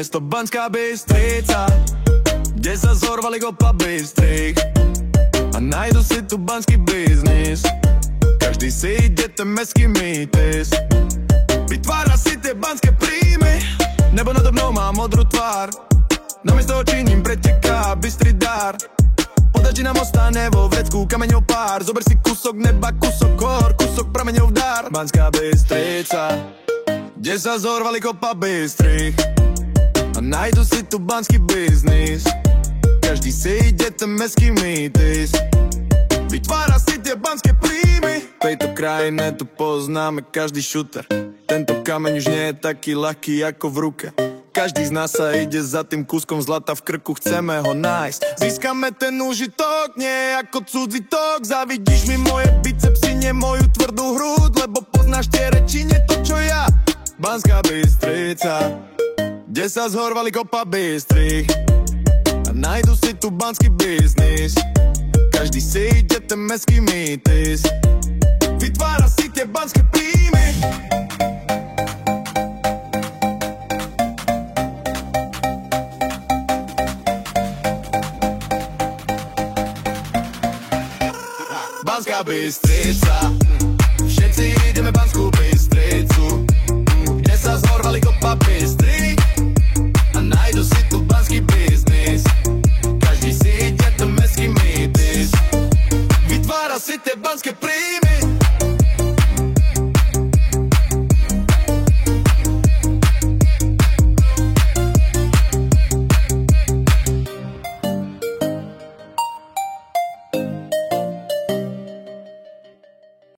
mesto Banská Bystrica, kde sa zorvali kopa bystrých a najdu si tu banský biznis. Každý si ide ten mestský mýtis, vytvára si tie banské príjmy. Nebo nado mnou má modrú tvár, namiesto očí ním preteká bystrý dar. Podačí nám ostane vo vrecku kameňov pár. Zober si kúsok neba, kúsok hor, kúsok prameňov dar. Banská Bystrica, kde sa zorvali kopa bystrých a najdu si tu banský biznis. Každý si ide ten mestský mýtis, vytvára si tie banské príjmy. V tejto krajine tu poznáme každý šuter, tento kameň už nie je taký ľahký ako v ruke. Každý z nás sa ide za tým kúskom zlata v krku, chceme ho nájsť. Získame ten užitok, nie ako cudzí tok. Zavidíš mi moje bicepsy, nie moju tvrdú hrúd, lebo poznáš tie reči, nie to čo ja. Banská Bystrica, kde sa zhorvali kopa bystrých a najdu si tu banský biznis. Každý si ide ten mestský mýtis, vytvára si tie banské príjmy. Banská Bystrica, všetci ideme Banskú Bystricu.